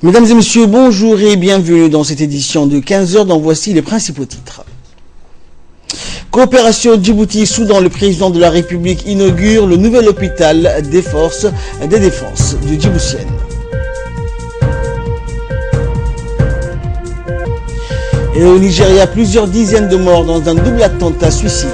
Mesdames et messieurs, bonjour et bienvenue dans cette édition de 15h dont voici les principaux titres. Coopération Djibouti-Soudan, le président de la République inaugure le nouvel hôpital des forces des défenses de Djiboutienne. Et au Nigeria, plusieurs dizaines de morts dans un double attentat suicide.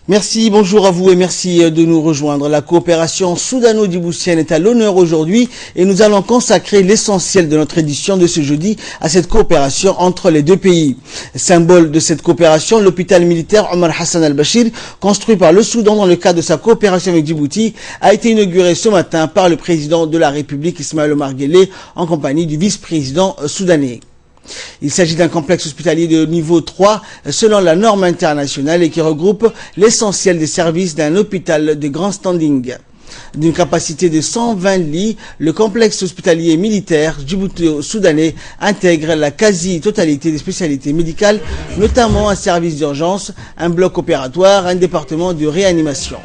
Merci, bonjour à vous et merci de nous rejoindre. La coopération soudano-djiboutienne est à l'honneur aujourd'hui et nous allons consacrer l'essentiel de notre édition de ce jeudi à cette coopération entre les deux pays. Symbole de cette coopération, l'hôpital militaire Omar Hassan al-Bashir, construit par le Soudan dans le cadre de sa coopération avec Djibouti, a été inauguré ce matin par le président de la République Ismaël Omar Guelleh en compagnie du vice-président soudanais. Il s'agit d'un complexe hospitalier de niveau 3 selon la norme internationale et qui regroupe l'essentiel des services d'un hôpital de grand standing. D'une capacité de 120 lits, le complexe hospitalier militaire djibouto-soudanais intègre la quasi-totalité des spécialités médicales, notamment un service d'urgence, un bloc opératoire, un département de réanimation.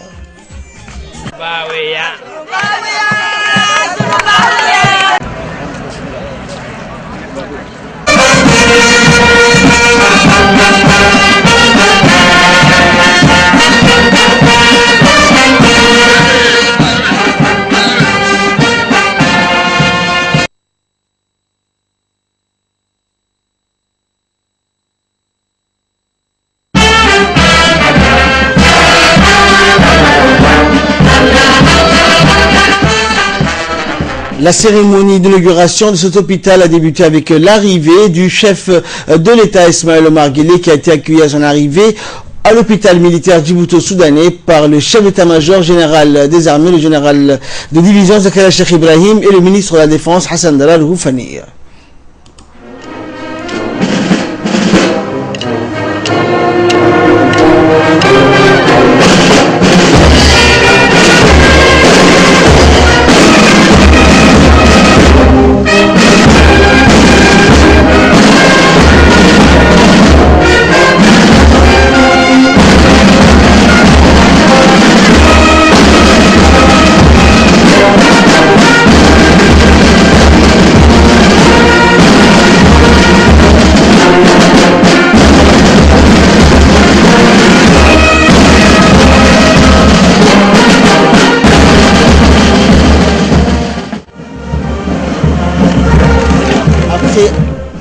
La cérémonie d'inauguration de cet hôpital a débuté avec l'arrivée du chef de l'État Ismaël Omar Guelleh qui a été accueilli à son arrivée à l'hôpital militaire djibouto-soudanais par le chef d'état-major général des armées, le général de division Zakaria Cheikh Ibrahim et le ministre de la Défense Hassan Dalal Houfani.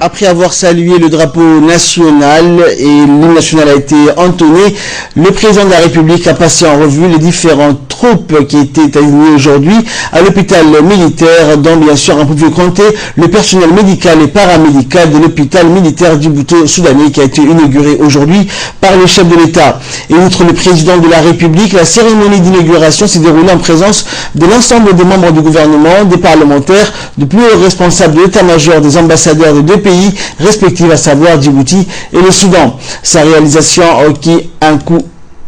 Après avoir salué le drapeau national et l'hymne national a été entonné, le président de la République a passé en revue les différentes troupes qui étaient alignées aujourd'hui à l'hôpital militaire, dont bien sûr on peut compter le personnel médical et paramédical de l'hôpital militaire djibouto-soudanais qui a été inauguré aujourd'hui par le chef de l'État. Et outre le président de la République, la cérémonie d'inauguration s'est déroulée en présence de l'ensemble des membres du gouvernement, des parlementaires, de plus hauts responsables de l'état-major, des ambassadeurs de deux pays respectifs, à savoir Djibouti et le Soudan. Sa réalisation a acquis un coût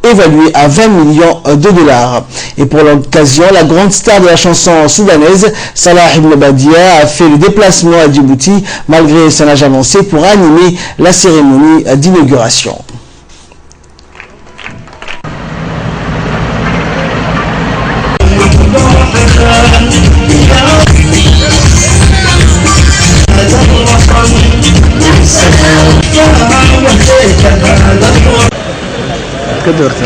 évalué à 20 millions de dollars. Et pour l'occasion, la grande star de la chanson soudanaise, Salah Ibn Badia, a fait le déplacement à Djibouti malgré son âge avancé pour animer la cérémonie d'inauguration. قدرت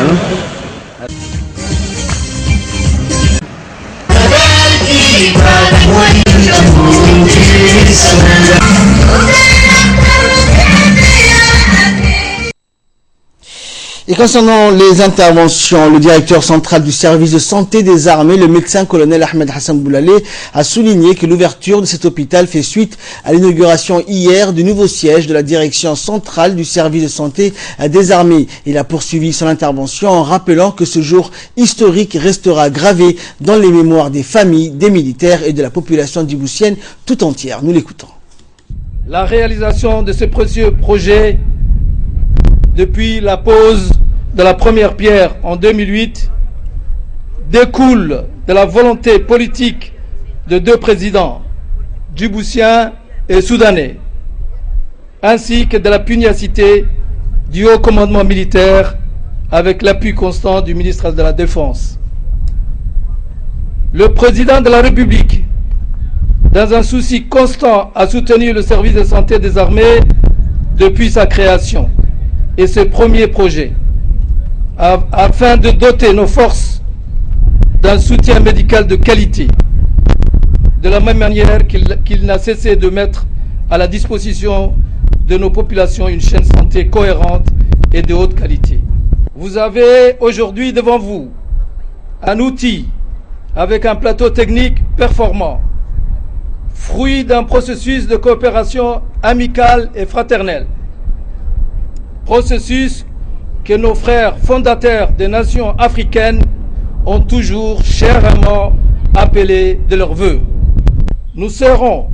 Et concernant les interventions, le directeur central du service de santé des armées, le médecin-colonel Ahmed Hassan Boulalé, a souligné que l'ouverture de cet hôpital fait suite à l'inauguration hier du nouveau siège de la direction centrale du service de santé des armées. Il a poursuivi son intervention en rappelant que ce jour historique restera gravé dans les mémoires des familles, des militaires et de la population djiboutienne tout entière. Nous l'écoutons. La réalisation de ce précieux projet depuis la pose de la première pierre en 2008 découle de la volonté politique de deux présidents, djiboutiens et soudanais, ainsi que de la pugnacité du haut commandement militaire avec l'appui constant du ministre de la Défense. Le président de la République, dans un souci constant, a soutenu le service de santé des armées depuis sa création et ses premiers projets, afin de doter nos forces d'un soutien médical de qualité, de la même manière qu'il n'a cessé de mettre à la disposition de nos populations une chaîne de santé cohérente et de haute qualité. Vous avez aujourd'hui devant vous un outil avec un plateau technique performant, fruit d'un processus de coopération amicale et fraternelle. Processus que nos frères fondateurs des nations africaines ont toujours chèrement appelé de leurs vœux. Nous serons,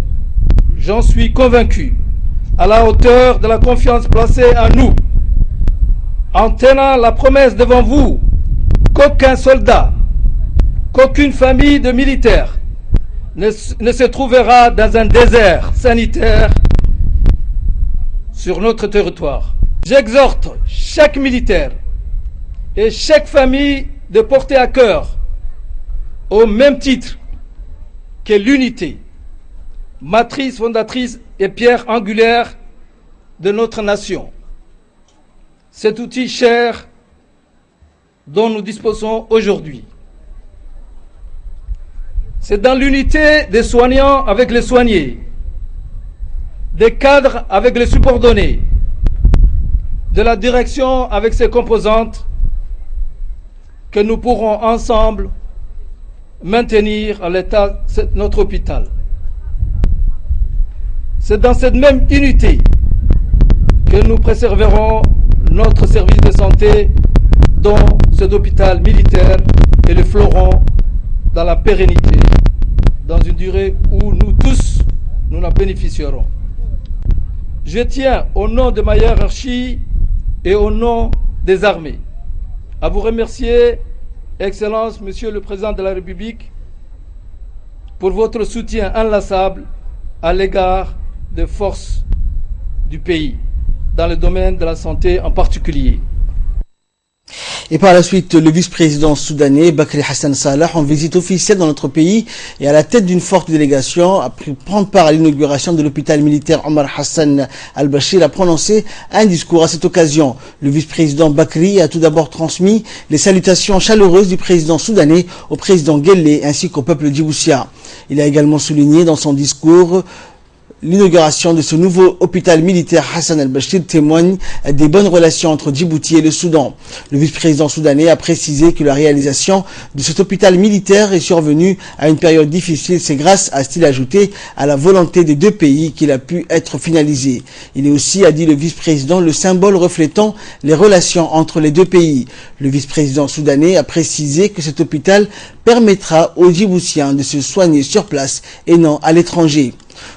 j'en suis convaincu, à la hauteur de la confiance placée en nous, en tenant la promesse devant vous qu'aucun soldat, qu'aucune famille de militaires ne se trouvera dans un désert sanitaire sur notre territoire. J'exhorte chaque militaire et chaque famille de porter à cœur, au même titre que l'unité, matrice fondatrice et pierre angulaire de notre nation. Cet outil cher dont nous disposons aujourd'hui. C'est dans l'unité des soignants avec les soignés, des cadres avec les subordonnés, de la direction avec ses composantes, que nous pourrons ensemble maintenir à l'état notre hôpital. C'est dans cette même unité que nous préserverons notre service de santé, dont cet hôpital militaire est le fleuron dans la pérennité, dans une durée où nous tous, nous en bénéficierons. Je tiens, au nom de ma hiérarchie et au nom des armées, à vous remercier, Excellence, Monsieur le Président de la République, pour votre soutien inlassable à l'égard des forces du pays, dans le domaine de la santé en particulier. Et par la suite, le vice-président soudanais, Bakri Hassan Salah, en visite officielle dans notre pays et à la tête d'une forte délégation, a pris prendre part à l'inauguration de l'hôpital militaire Omar Hassan al-Bashir, a prononcé un discours à cette occasion. Le vice-président Bakri a tout d'abord transmis les salutations chaleureuses du président soudanais au président Guelleh ainsi qu'au peuple djiboutien. Il a également souligné dans son discours l'inauguration de ce nouveau hôpital militaire Hassan al-Bashir témoigne des bonnes relations entre Djibouti et le Soudan. Le vice-président soudanais a précisé que la réalisation de cet hôpital militaire est survenue à une période difficile. C'est grâce, a-t-il ajouté, à la volonté des deux pays qu'il a pu être finalisé. Il est aussi, a dit le vice-président, le symbole reflétant les relations entre les deux pays. Le vice-président soudanais a précisé que cet hôpital permettra aux Djiboutiens de se soigner sur place et non à l'étranger.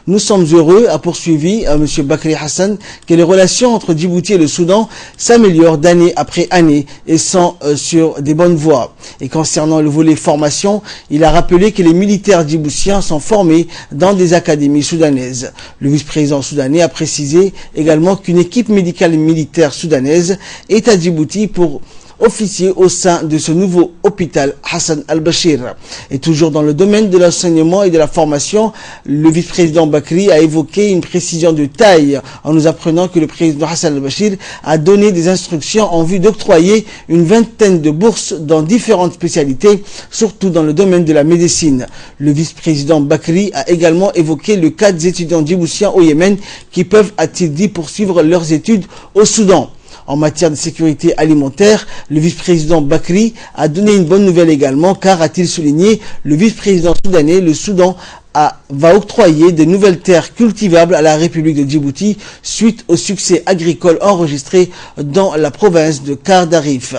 Nous sommes heureux, a poursuivi M. Bakri Hassan, que les relations entre Djibouti et le Soudan s'améliorent d'année après année et sont sur des bonnes voies. Et concernant le volet formation, il a rappelé que les militaires djiboutiens sont formés dans des académies soudanaises. Le vice-président soudanais a précisé également qu'une équipe médicale militaire soudanaise est à Djibouti pour officier au sein de ce nouveau hôpital Hassan al-Bashir. Et toujours dans le domaine de l'enseignement et de la formation, le vice-président Bakri a évoqué une précision de taille en nous apprenant que le président Hassan al-Bashir a donné des instructions en vue d'octroyer une vingtaine de bourses dans différentes spécialités, surtout dans le domaine de la médecine. Le vice-président Bakri a également évoqué le cas des étudiants djiboutiens au Yémen qui peuvent, a-t-il dit, poursuivre leurs études au Soudan. En matière de sécurité alimentaire, le vice-président Bakri a donné une bonne nouvelle également, car, a-t-il souligné, le vice-président soudanais, le Soudan va octroyer de nouvelles terres cultivables à la République de Djibouti suite au succès agricole enregistré dans la province de Kardarif.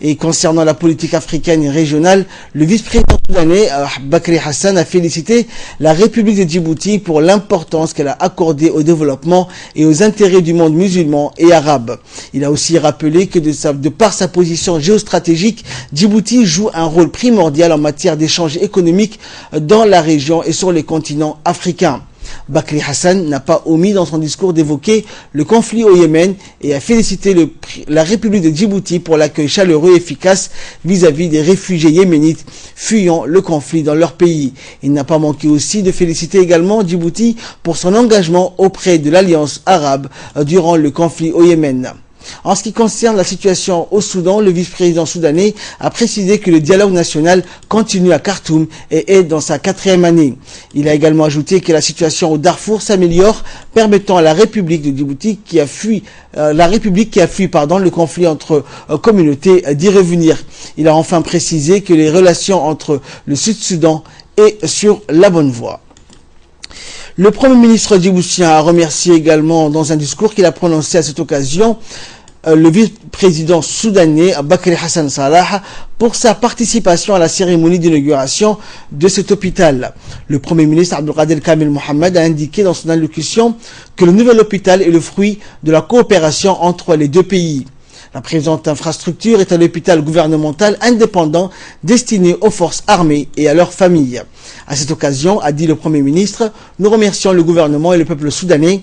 Et concernant la politique africaine et régionale, le vice-président soudanais Bakri Hassan a félicité la République de Djibouti pour l'importance qu'elle a accordée au développement et aux intérêts du monde musulman et arabe. Il a aussi rappelé que de par sa position géostratégique, Djibouti joue un rôle primordial en matière d'échanges économiques dans la région et sur les continents africains. Bakri Hassan n'a pas omis dans son discours d'évoquer le conflit au Yémen et a félicité la République de Djibouti pour l'accueil chaleureux et efficace vis-à-vis des réfugiés yéménites fuyant le conflit dans leur pays. Il n'a pas manqué aussi de féliciter également Djibouti pour son engagement auprès de l'Alliance arabe durant le conflit au Yémen. En ce qui concerne la situation au Soudan, le vice-président soudanais a précisé que le dialogue national continue à Khartoum et est dans sa 4e année. Il a également ajouté que la situation au Darfour s'améliore, permettant à la République de Djibouti qui a fui le conflit entre communautés d'y revenir. Il a enfin précisé que les relations entre le Sud-Soudan est sur la bonne voie. Le Premier ministre djiboutien a remercié également dans un discours qu'il a prononcé à cette occasion le vice-président soudanais Bakri Hassan Salah pour sa participation à la cérémonie d'inauguration de cet hôpital. Le Premier ministre Abdelkader Kamil Mohamed a indiqué dans son allocution que le nouvel hôpital est le fruit de la coopération entre les deux pays. La présente infrastructure est un hôpital gouvernemental indépendant destiné aux forces armées et à leurs familles. À cette occasion, a dit le Premier ministre, nous remercions le gouvernement et le peuple soudanais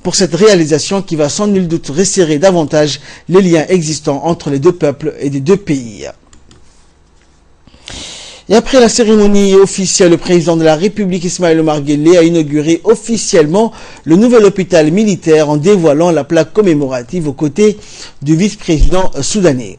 pour cette réalisation qui va sans nul doute resserrer davantage les liens existants entre les deux peuples et les deux pays. Et après la cérémonie officielle, le président de la République, Ismaël Omar Guelleh, a inauguré officiellement le nouvel hôpital militaire en dévoilant la plaque commémorative aux côtés du vice-président soudanais.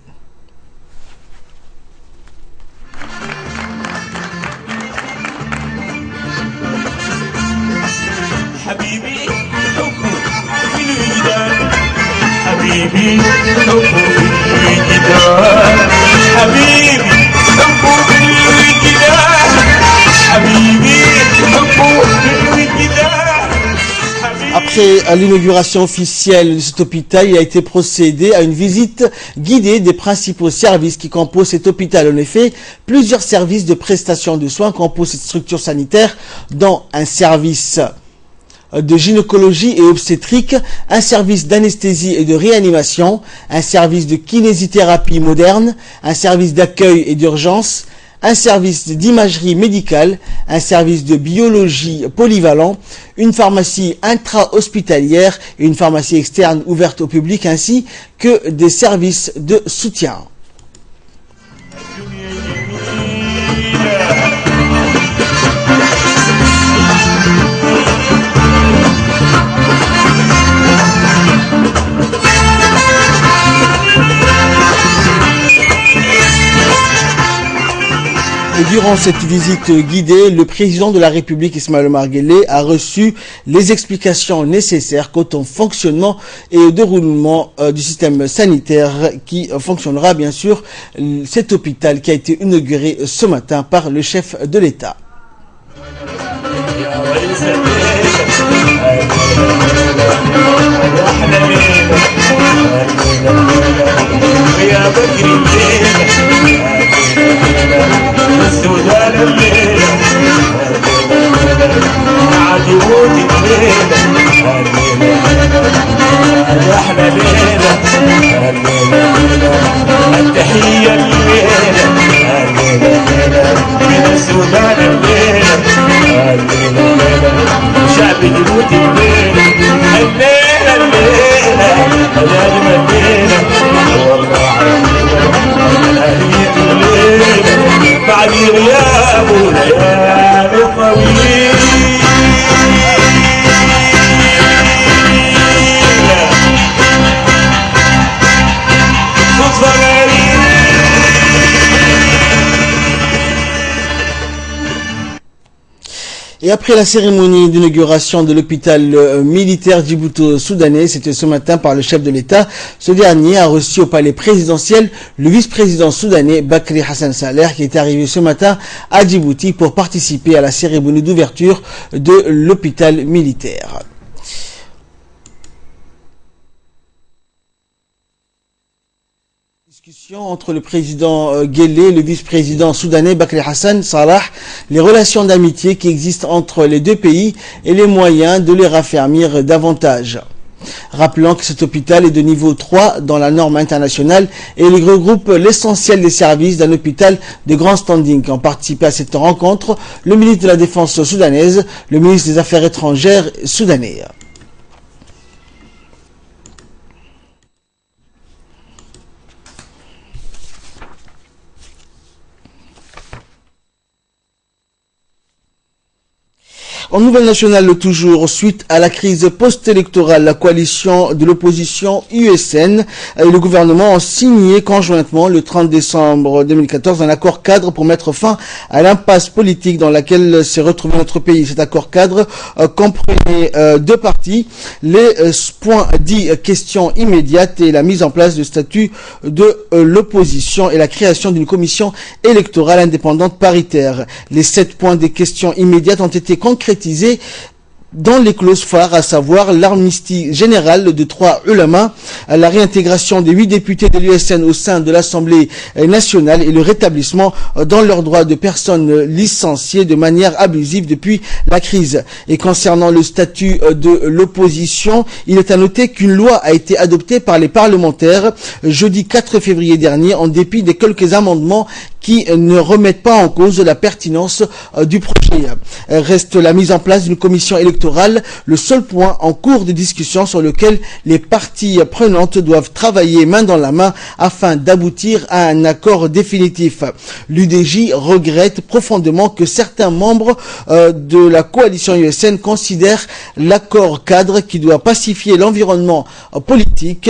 Après l'inauguration officielle de cet hôpital, il a été procédé à une visite guidée des principaux services qui composent cet hôpital. En effet, plusieurs services de prestation de soins composent cette structure sanitaire, dont un service de gynécologie et obstétrique, un service d'anesthésie et de réanimation, un service de kinésithérapie moderne, un service d'accueil et d'urgence, un service d'imagerie médicale, un service de biologie polyvalent, une pharmacie intra-hospitalière et une pharmacie externe ouverte au public, ainsi que des services de soutien. Et durant cette visite guidée, le président de la République, Ismaël Omar Guelleh, a reçu les explications nécessaires quant au fonctionnement et au déroulement du système sanitaire qui fonctionnera bien sûr cet hôpital qui a été inauguré ce matin par le chef de l'État. Et après la cérémonie d'inauguration de l'hôpital militaire djibouto-soudanais, c'était ce matin par le chef de l'État, ce dernier a reçu au palais présidentiel le vice-président soudanais Bakri Hassan Salah qui est arrivé ce matin à Djibouti pour participer à la cérémonie d'ouverture de l'hôpital militaire. Entre le président Guelleh et le vice-président soudanais Bakri Hassan Salah, les relations d'amitié qui existent entre les deux pays et les moyens de les raffermir davantage. rappelant que cet hôpital est de niveau 3 dans la norme internationale et il regroupe l'essentiel des services d'un hôpital de grand standing. Ont participé à cette rencontre le ministre de la Défense soudanaise, le ministre des Affaires étrangères soudanais. En nouvelle nationale, toujours suite à la crise post-électorale, la coalition de l'opposition USN et le gouvernement ont signé conjointement le 30 décembre 2014 un accord cadre pour mettre fin à l'impasse politique dans laquelle s'est retrouvé notre pays. Cet accord cadre comprenait deux parties, les points dits questions immédiates et la mise en place du statut de l'opposition et la création d'une commission électorale indépendante paritaire. Les 7 points des questions immédiates ont été concrétisés dans les clauses phares, à savoir l'amnistie générale de 3 ulama, la réintégration des 8 députés de l'USN au sein de l'Assemblée nationale et le rétablissement dans leurs droits de personnes licenciées de manière abusive depuis la crise. Et concernant le statut de l'opposition, il est à noter qu'une loi a été adoptée par les parlementaires jeudi 4 février dernier en dépit des quelques amendements qui ne remettent pas en cause la pertinence du projet. Reste la mise en place d'une commission électorale, le seul point en cours de discussion sur lequel les parties prenantes doivent travailler main dans la main afin d'aboutir à un accord définitif. L'UDJ regrette profondément que certains membres de la coalition USN considèrent l'accord cadre qui doit pacifier l'environnement politique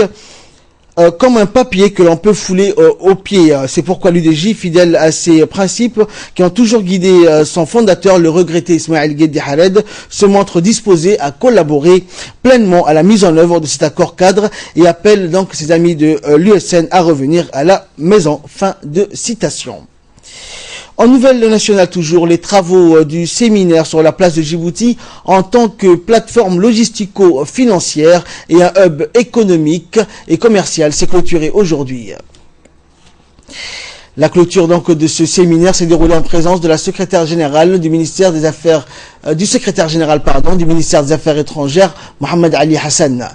comme un papier que l'on peut fouler au pied. C'est pourquoi l'UDJ, fidèle à ses principes qui ont toujours guidé son fondateur, le regretté Ismaël Guédi Hared, se montre disposé à collaborer pleinement à la mise en œuvre de cet accord cadre et appelle donc ses amis de l'USN à revenir à la maison. Fin de citation. En nouvelle nationale toujours, les travaux du séminaire sur la place de Djibouti en tant que plateforme logistico-financière et un hub économique et commercial s'est clôturé aujourd'hui. La clôture donc de ce séminaire s'est déroulée en présence de la secrétaire générale du ministère des Affaires, du secrétaire général du ministère des Affaires étrangères, Mohamed Ali Hassan.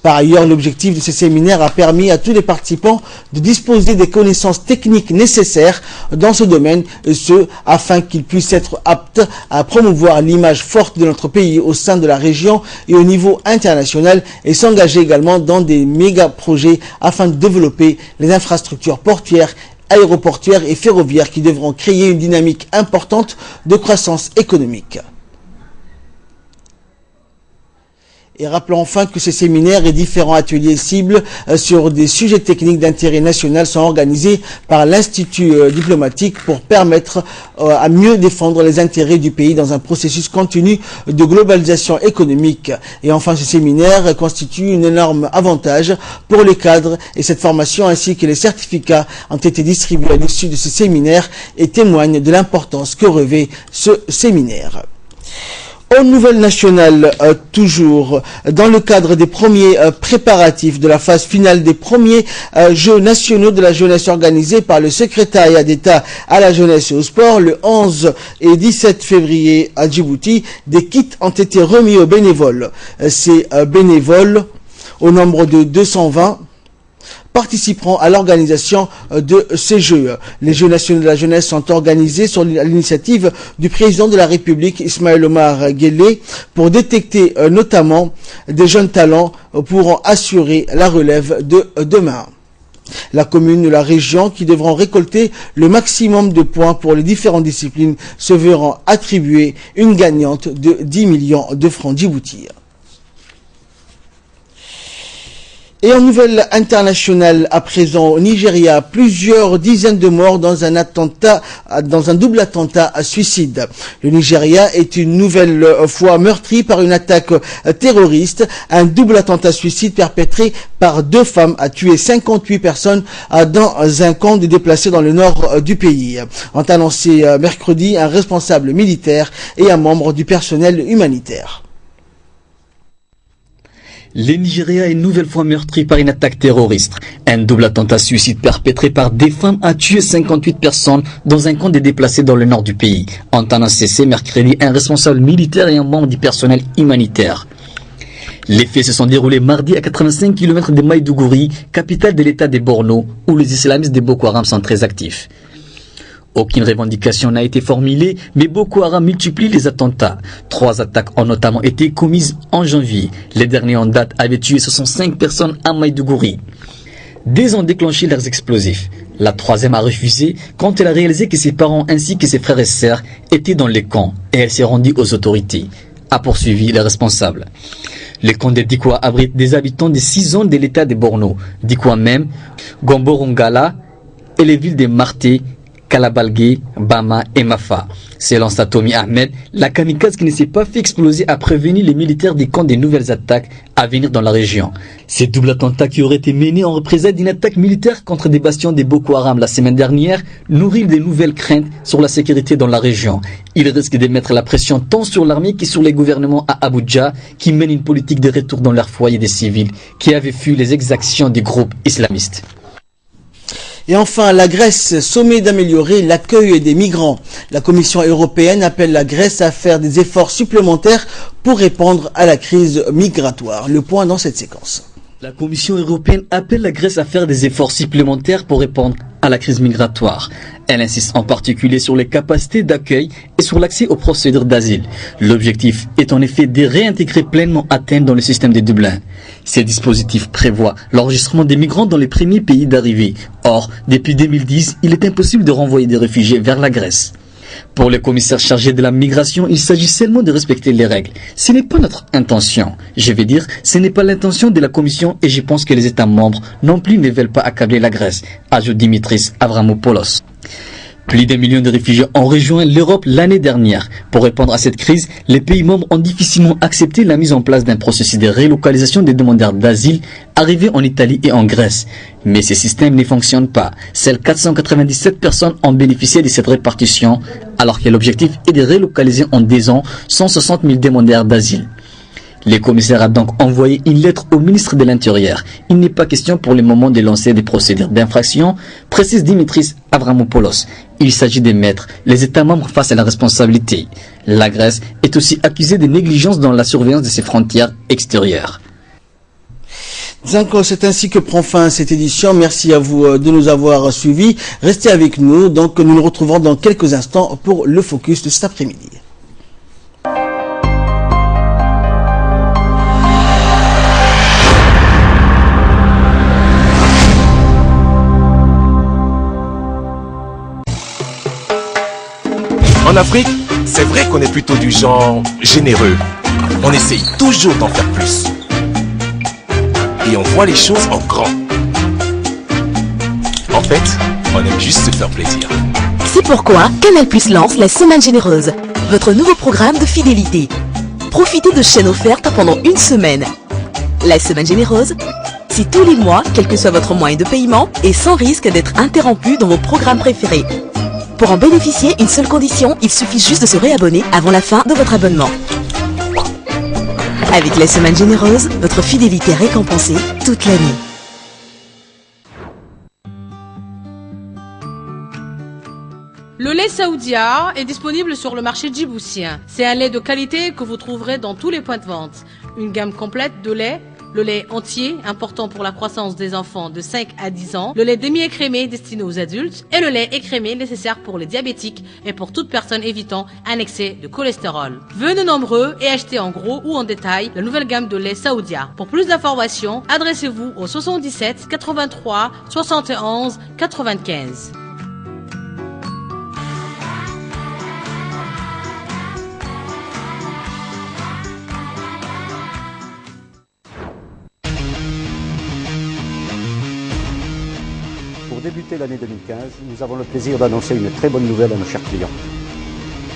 Par ailleurs, l'objectif de ces séminaires a permis à tous les participants de disposer des connaissances techniques nécessaires dans ce domaine, ce afin qu'ils puissent être aptes à promouvoir l'image forte de notre pays au sein de la région et au niveau international et s'engager également dans des méga-projets afin de développer les infrastructures portuaires, aéroportuaires et ferroviaires qui devront créer une dynamique importante de croissance économique. Et rappelons enfin que ces séminaires et différents ateliers cibles sur des sujets techniques d'intérêt national sont organisés par l'Institut diplomatique pour permettre à mieux défendre les intérêts du pays dans un processus continu de globalisation économique. Et enfin, ces séminaires constituent un énorme avantage pour les cadres et cette formation ainsi que les certificats ont été distribués à l'issue de ces séminaires et témoignent de l'importance que revêt ce séminaire. En nouvelle nationale, toujours, dans le cadre des premiers préparatifs de la phase finale des premiers Jeux nationaux de la jeunesse organisés par le secrétariat d'État à la jeunesse et au sport, le 11 et 17 février à Djibouti, des kits ont été remis aux bénévoles. Ces bénévoles, au nombre de 220, participeront à l'organisation de ces Jeux. Les Jeux nationaux de la jeunesse sont organisés sur l'initiative du président de la République, Ismaël Omar Guelleh, pour détecter notamment des jeunes talents pour assurer la relève de demain. La commune et la région qui devront récolter le maximum de points pour les différentes disciplines se verront attribuer une gagnante de 10 millions de francs djiboutiens. Et en nouvelle internationale, à présent au Nigeria, plusieurs dizaines de morts dans un double attentat à suicide. Le Nigeria est une nouvelle fois meurtri par une attaque terroriste. Un double attentat suicide perpétré par 2 femmes a tué 58 personnes dans un camp de déplacés dans le nord du pays. Ont annoncé mercredi un responsable militaire et un membre du personnel humanitaire. Le Nigeria est une nouvelle fois meurtri par une attaque terroriste. Un double attentat suicide perpétré par des femmes a tué 58 personnes dans un camp de déplacés dans le nord du pays. Ont annoncé mercredi un responsable militaire et un membre du personnel humanitaire. Les faits se sont déroulés mardi à 85 km de Maïdougouri, capitale de l'état des Borno, où les islamistes de Boko Haram sont très actifs. Aucune revendication n'a été formulée, mais Boko Haram multiplie les attentats. 3 attaques ont notamment été commises en janvier. Les derniers en date avaient tué 65 personnes à Maïdougouri. 2 ont déclenché leurs explosifs. La 3e a refusé quand elle a réalisé que ses parents ainsi que ses frères et sœurs étaient dans les camps et elle s'est rendue aux autorités, a poursuivi les responsables. Le camp de Dikwa abrite des habitants de 6 zones de l'état de Borno, Dikwa même, Gomborongala et les villes de Marté, Kalabalgué, Bama et Mafa. Selon Satomi Ahmed, la kamikaze qui ne s'est pas fait exploser a prévenu les militaires des camps des nouvelles attaques à venir dans la région. Ces doubles attentats qui auraient été menés en représailles d'une attaque militaire contre des bastions des Boko Haram la semaine dernière nourrissent de nouvelles craintes sur la sécurité dans la région. Ils risquent de mettre la pression tant sur l'armée que sur les gouvernements à Abuja qui mènent une politique de retour dans leur foyer des civils qui avaient fui les exactions des groupes islamistes. Et enfin, la Grèce sommet d'améliorer l'accueil des migrants. La Commission européenne appelle la Grèce à faire des efforts supplémentaires pour répondre à la crise migratoire. Le point dans cette séquence. La Commission européenne appelle la Grèce à faire des efforts supplémentaires pour répondre à la crise migratoire. Elle insiste en particulier sur les capacités d'accueil et sur l'accès aux procédures d'asile. L'objectif est en effet de réintégrer pleinement Athènes dans le système de Dublin. Ces dispositifs prévoient l'enregistrement des migrants dans les premiers pays d'arrivée. Or, depuis 2010, il est impossible de renvoyer des réfugiés vers la Grèce. Pour le commissaire chargé de la migration, il s'agit seulement de respecter les règles. Ce n'est pas notre intention. Je vais dire, ce n'est pas l'intention de la Commission et je pense que les États membres non plus ne veulent pas accabler la Grèce, ajoute Dimitris Avramopoulos. Plus d'1 million de réfugiés ont rejoint l'Europe l'année dernière. Pour répondre à cette crise, les pays membres ont difficilement accepté la mise en place d'un processus de relocalisation des demandeurs d'asile arrivés en Italie et en Grèce. Mais ces systèmes ne fonctionnent pas. Seules 497 personnes ont bénéficié de cette répartition, alors que l'objectif est de relocaliser en 2 ans 160 000 demandeurs d'asile. Le commissaire a donc envoyé une lettre au ministre de l'Intérieur. Il n'est pas question pour le moment de lancer des procédures d'infraction, précise Dimitris Avramopoulos. Il s'agit de mettre les États membres face à la responsabilité. La Grèce est aussi accusée de négligence dans la surveillance de ses frontières extérieures. Donc, c'est ainsi que prend fin cette édition. Merci à vous de nous avoir suivis. Restez avec nous. Donc, nous nous retrouverons dans quelques instants pour le focus de cet après-midi. En Afrique, c'est vrai qu'on est plutôt du genre généreux. On essaye toujours d'en faire plus. Et on voit les choses en grand. En fait, on aime juste se faire plaisir. C'est pourquoi Canal+ lance la Semaine Généreuse, votre nouveau programme de fidélité. Profitez de chaînes offertes pendant 1 semaine. La Semaine Généreuse, c'est tous les mois, quel que soit votre moyen de paiement, et sans risque d'être interrompu dans vos programmes préférés. Pour en bénéficier, une seule condition, il suffit juste de se réabonner avant la fin de votre abonnement. Avec la Semaine Généreuse, votre fidélité est récompensée toute l'année. Le lait Saoudia est disponible sur le marché djiboutien. C'est un lait de qualité que vous trouverez dans tous les points de vente. Une gamme complète de lait. Le lait entier, important pour la croissance des enfants de 5 à 10 ans, le lait demi-écrémé destiné aux adultes et le lait écrémé nécessaire pour les diabétiques et pour toute personne évitant un excès de cholestérol. Venez nombreux et achetez en gros ou en détail la nouvelle gamme de lait Saoudia. Pour plus d'informations, adressez-vous au 77 83 71 95. Pour débuter l'année 2015, nous avons le plaisir d'annoncer une très bonne nouvelle à nos chers clients.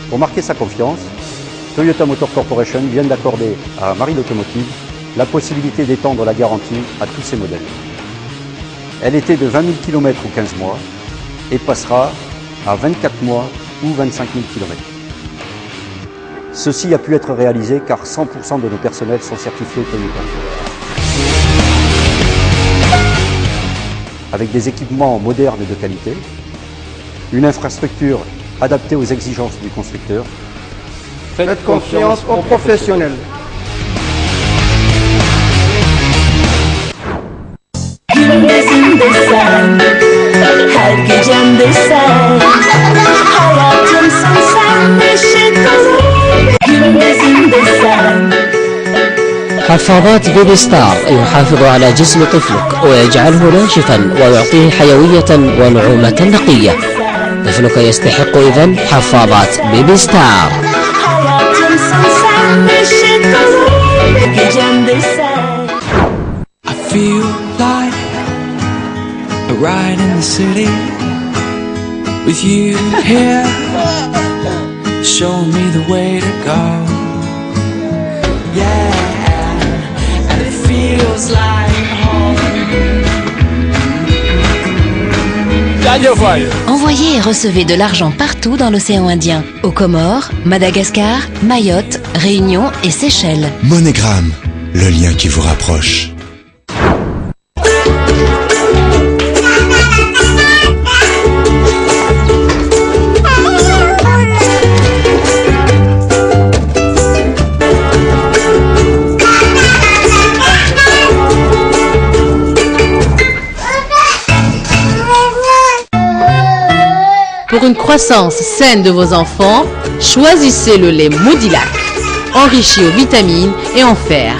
Pour marquer sa confiance, Toyota Motor Corporation vient d'accorder à Marie Locomotive la possibilité d'étendre la garantie à tous ses modèles. Elle était de 20 000 km ou 15 mois et passera à 24 mois ou 25 000 km. Ceci a pu être réalisé car 100% de nos personnels sont certifiés Toyota. Avec des équipements modernes et de qualité, une infrastructure adaptée aux exigences du constructeur. Faites confiance aux professionnels. desem, her gecem desem, hayatımsın sen, ışık olur, gündüzüm desem. حفاضات بيبي ستار يحافظ على جسم طفلك ويجعله ناشفا ويعطيه حيوية ونعومة نقية. طفلك يستحق إذن حفاضات بيبي ستار. I feel like a ride in the city with you here, showing me the way to go. Yeah, and it feels like home. Envoyez et recevez de l'argent partout dans l'océan Indien. Aux Comores, Madagascar, Mayotte, Réunion et Seychelles. MoneyGram, le lien qui vous rapproche. Pour une croissance saine de vos enfants, choisissez le lait Modilac, enrichi aux vitamines et en fer.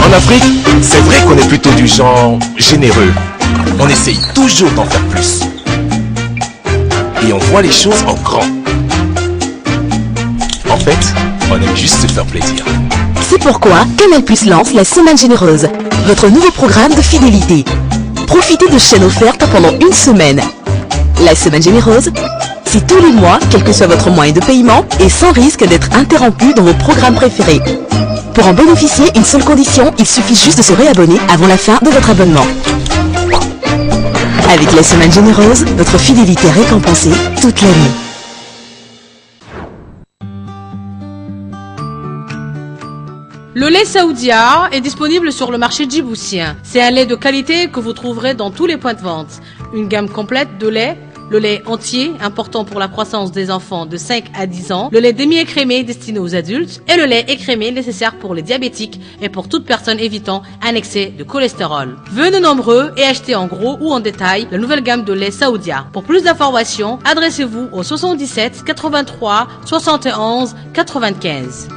En Afrique, c'est vrai qu'on est plutôt du genre généreux. On essaye toujours d'en faire plus. Et on voit les choses en grand. En fait, on aime juste se faire plaisir. C'est pourquoi Canal+ lance la Semaine Généreuse, votre nouveau programme de fidélité. Profitez de chaînes offertes pendant une semaine. La Semaine Généreuse, c'est tous les mois, quel que soit votre moyen de paiement, et sans risque d'être interrompu dans vos programmes préférés. Pour en bénéficier, une seule condition, il suffit juste de se réabonner avant la fin de votre abonnement. Avec la Semaine Généreuse, votre fidélité est récompensée toute l'année. Le lait Saoudia est disponible sur le marché djiboutien. C'est un lait de qualité que vous trouverez dans tous les points de vente. Une gamme complète de lait, le lait entier, important pour la croissance des enfants de 5 à 10 ans, le lait demi-écrémé destiné aux adultes et le lait écrémé nécessaire pour les diabétiques et pour toute personne évitant un excès de cholestérol. Venez nombreux et achetez en gros ou en détail la nouvelle gamme de lait Saoudia. Pour plus d'informations, adressez-vous au 77 83 71 95.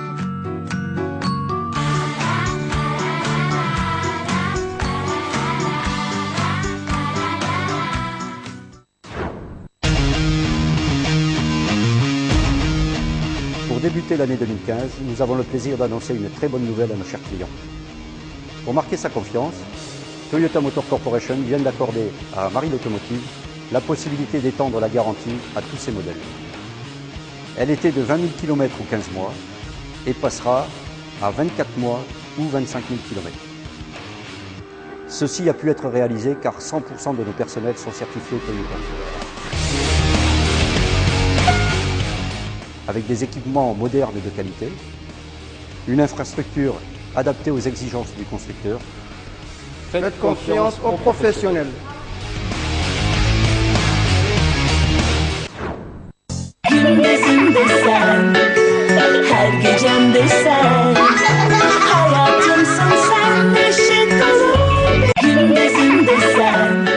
Pour débuter l'année 2015, nous avons le plaisir d'annoncer une très bonne nouvelle à nos chers clients. Pour marquer sa confiance, Toyota Motor Corporation vient d'accorder à Marie Locomotive la possibilité d'étendre la garantie à tous ses modèles. Elle était de 20 000 km ou 15 mois et passera à 24 mois ou 25 000 km. Ceci a pu être réalisé car 100% de nos personnels sont certifiés Toyota. Avec des équipements modernes et de qualité, une infrastructure adaptée aux exigences du constructeur. Faites confiance aux professionnels. Gündüzüm desen, her gecem desen, hayatımsın sen, ışık olur, gündüzüm desen.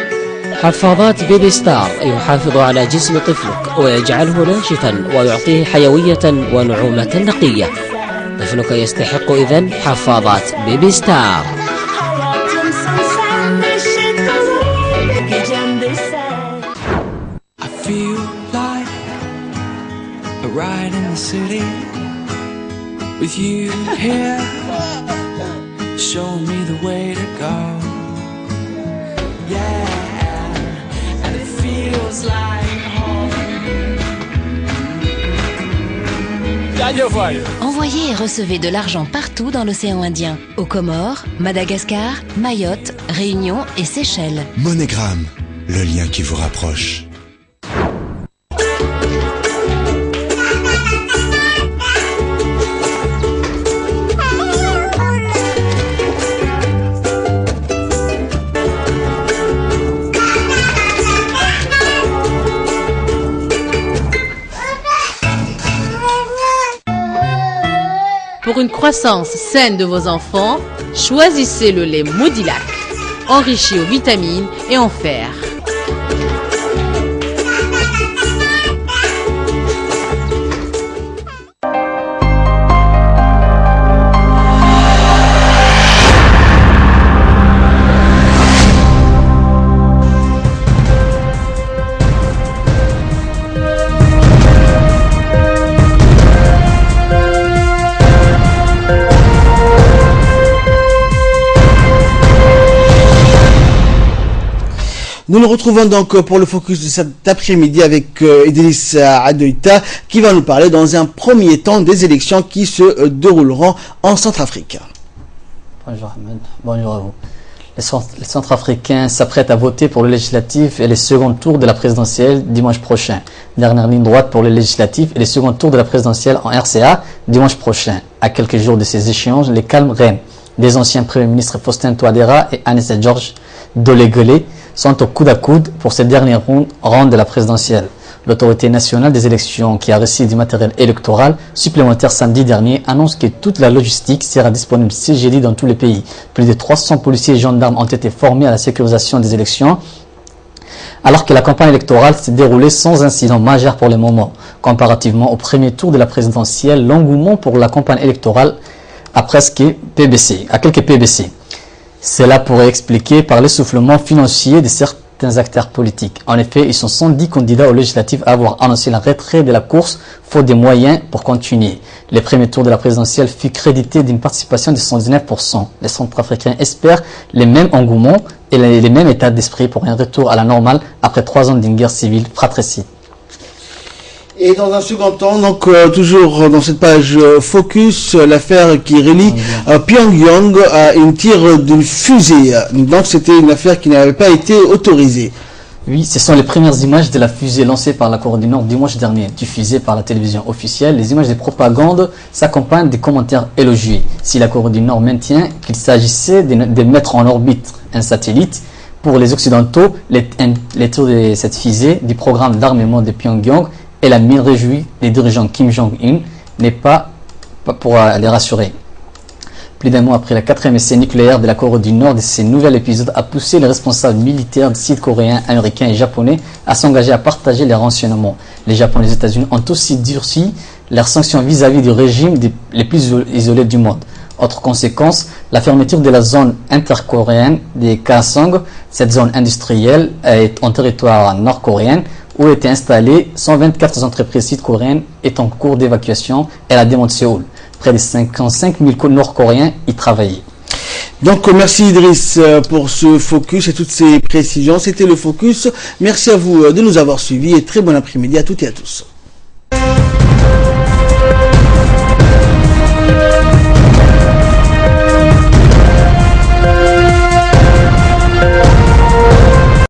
حفاضات بيبي ستار يحافظ على جسم طفلك ويجعله ناشفا ويعطيه حيوية ونعومة نقية. طفلك يستحق إذن حفاضات بيبي ستار. I feel like a ride in the city with you here, showing me the way to go. Yeah, and it feels like home. Envoyez et recevez de l'argent partout dans l'océan Indien. Aux Comores, Madagascar, Mayotte, Réunion et Seychelles. MoneyGram, le lien qui vous rapproche. Pour une croissance saine de vos enfants, choisissez le lait Modilac, enrichi aux vitamines et en fer. Nous nous retrouvons donc pour le focus de cet après-midi avec Idriss Adoïta qui va nous parler dans un premier temps des élections qui se dérouleront en Centrafrique. Bonjour Ahmed, bonjour à vous. Les Centrafricains s'apprêtent à voter pour le législatif et les seconds tours de la présidentielle dimanche prochain. Dernière ligne droite pour le législatif et les seconds tours de la présidentielle en RCA dimanche prochain. À quelques jours de ces échéances, les calmes règnent. Des anciens premiers ministres Faustin Touadéra et Anicet Georges Dolegele sont au coude à coude pour cette dernière ronde de la présidentielle. L'autorité nationale des élections, qui a reçu du matériel électoral supplémentaire samedi dernier, annonce que toute la logistique sera disponible ce jeudi dans tous les pays. Plus de 300 policiers et gendarmes ont été formés à la sécurisation des élections, alors que la campagne électorale s'est déroulée sans incident majeur pour le moment. Comparativement au premier tour de la présidentielle, l'engouement pour la campagne électorale a quelques PBC. Cela pourrait expliquer par l'essoufflement financier de certains acteurs politiques. En effet, ils sont 110 candidats aux législatives à avoir annoncé la retrait de la course, faute des moyens pour continuer. Le premier tour de la présidentielle fut crédité d'une participation de 119%. Les Centrafricains espèrent les mêmes engouements et les mêmes états d'esprit pour un retour à la normale après 3 ans d'une guerre civile fratricide. Et dans un second temps, donc toujours dans cette page focus, l'affaire qui relie Pyongyang à une tir d'une fusée. Donc c'était une affaire qui n'avait pas été autorisée. Oui, ce sont les premières images de la fusée lancée par la Corée du Nord dimanche dernier, diffusée par la télévision officielle. Les images de propagande s'accompagnent des commentaires élogieux. Si la Corée du Nord maintient qu'il s'agissait de mettre en orbite un satellite, pour les Occidentaux, les tours de cette fusée du programme d'armement de Pyongyang et la mine réjouie des dirigeants Kim Jong-un n'est pas pour les rassurer. Plus d'un mois après la 4e essai nucléaire de la Corée du Nord, ce nouvel épisode a poussé les responsables militaires sud-coréens, américains et japonais à s'engager à partager les renseignements. Les Japonais et les États-Unis ont aussi durci leurs sanctions vis-à-vis du régime les plus isolés du monde. Autre conséquence, la fermeture de la zone intercoréenne des Kaesong, cette zone industrielle est en territoire nord-coréen, où étaient installées 124 entreprises sud-coréennes est en cours d'évacuation et la démonte Séoul. Près de 55 000 Nord-Coréens y travaillaient. Donc merci Idriss pour ce focus et toutes ces précisions. C'était le focus. Merci à vous de nous avoir suivis et très bon après-midi à toutes et à tous.